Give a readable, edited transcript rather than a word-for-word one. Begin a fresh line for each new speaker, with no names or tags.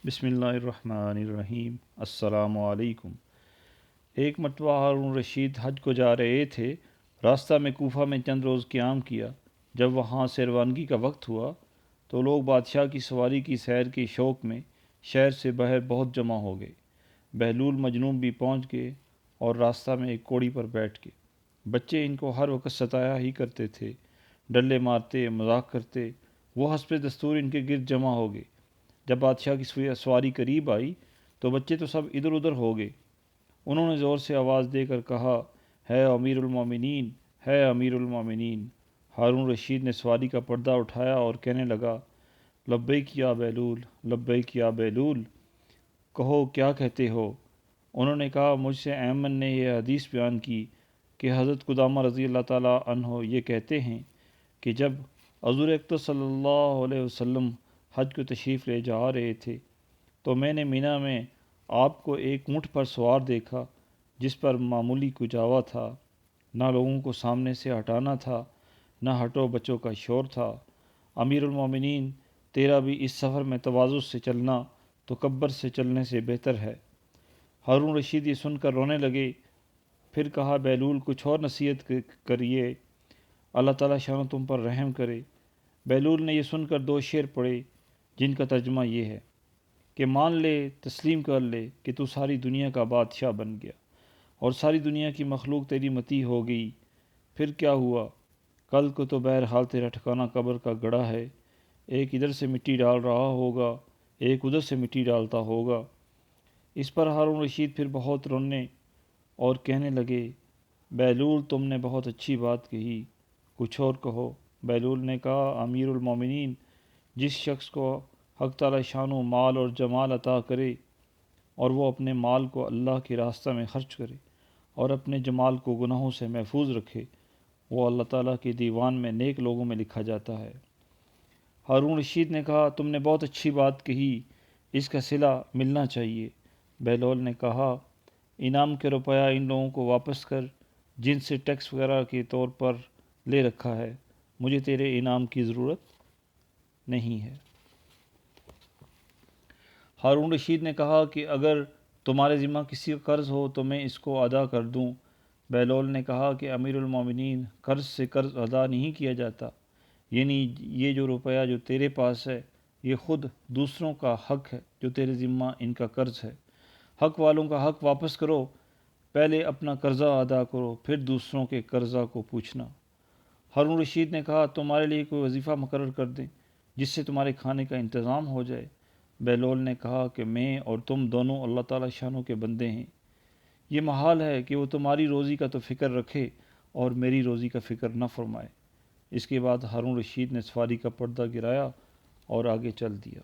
بسم اللہ الرحمن الرحیم۔ السلام علیکم۔ ایک مرتبہ ہارون رشید حج کو جا رہے تھے۔ راستہ میں کوفہ میں چند روز قیام کیا۔ جب وہاں سے روانگی کا وقت ہوا تو لوگ بادشاہ کی سواری کی سیر کے شوق میں شہر سے باہر بہت جمع ہو گئے۔ بہلول مجنون بھی پہنچ گئے اور راستہ میں ایک کوڑی پر بیٹھ گئے۔ بچے ان کو ہر وقت ستایا ہی کرتے تھے، ڈلے مارتے، مذاق کرتے۔ وہ حسب دستور ان کے گرد جمع ہو گئے۔ جب بادشاہ کی سواری قریب آئی تو بچے تو سب ادھر ادھر ہو گئے۔ انہوں نے زور سے آواز دے کر کہا، ہے امیر المومنین، ہے امیر المومنین۔ ہارون رشید نے سواری کا پردہ اٹھایا اور کہنے لگا، لبیک یا بیلول، لبیک یا بیلول، کہو کیا کہتے ہو؟ انہوں نے کہا، مجھ سے ایمن نے یہ حدیث بیان کی کہ حضرت قدامہ رضی اللہ تعالیٰ عنہ یہ کہتے ہیں کہ جب حضور اقدس صلی اللہ علیہ وسلم حج کو تشریف لے جا رہے تھے تو میں نے مینا میں آپ کو ایک اونٹ پر سوار دیکھا جس پر معمولی کجاوا تھا، نہ لوگوں کو سامنے سے ہٹانا تھا، نہ ہٹو بچوں کا شور تھا۔ امیر المومنین، تیرا بھی اس سفر میں تواضع سے چلنا تکبر سے چلنے سے بہتر ہے۔ ہارون رشید یہ سن کر رونے لگے۔ پھر کہا، بیلول کچھ اور نصیحت کریے، اللہ تعالیٰ شان تم پر رحم کرے۔ بیلول نے یہ سن کر 2 شعر پڑھے جن کا ترجمہ یہ ہے کہ مان لے، تسلیم کر لے کہ تو ساری دنیا کا بادشاہ بن گیا اور ساری دنیا کی مخلوق تیری مطیع ہو گئی۔ پھر کیا ہوا؟ کل کو تو بہرحال تیرا ٹھکانہ قبر کا گڑھا ہے، ایک ادھر سے مٹی ڈال رہا ہوگا، ایک ادھر سے مٹی ڈالتا ہوگا۔ اس پر ہارون رشید پھر بہت رونے اور کہنے لگے، بیلول تم نے بہت اچھی بات کہی، کچھ اور کہو۔ بیلول نے کہا، امیر المومنین، جس شخص کو حق تعالی شان و مال اور جمال عطا کرے اور وہ اپنے مال کو اللہ کے راستہ میں خرچ کرے اور اپنے جمال کو گناہوں سے محفوظ رکھے، وہ اللہ تعالیٰ کے دیوان میں نیک لوگوں میں لکھا جاتا ہے۔ ہارون رشید نے کہا، تم نے بہت اچھی بات کہی، اس کا صلہ ملنا چاہیے۔ بیلول نے کہا، انعام کے روپیہ ان لوگوں کو واپس کر جن سے ٹیکس وغیرہ کے طور پر لے رکھا ہے، مجھے تیرے انعام کی ضرورت نہیں ہے۔ ہارون رشید نے کہا کہ اگر تمہارے ذمہ کسی کا قرض ہو تو میں اس کو ادا کر دوں۔ بیلول نے کہا کہ امیر المومنین، قرض سے قرض ادا نہیں کیا جاتا، یعنی یہ جو روپیہ جو تیرے پاس ہے یہ خود دوسروں کا حق ہے جو تیرے ذمہ ان کا قرض ہے۔ حق والوں کا حق واپس کرو، پہلے اپنا قرضہ ادا کرو، پھر دوسروں کے قرضہ کو پوچھنا۔ ہارون رشید نے کہا، تمہارے لیے کوئی وظیفہ مقرر کر دیں جس سے تمہارے کھانے کا انتظام ہو جائے۔ بیلول نے کہا کہ میں اور تم دونوں اللہ تعالیٰ شانوں کے بندے ہیں، یہ محال ہے کہ وہ تمہاری روزی کا تو فکر رکھے اور میری روزی کا فکر نہ فرمائے۔ اس کے بعد ہارون رشید نے سواری کا پردہ گرایا اور آگے چل دیا۔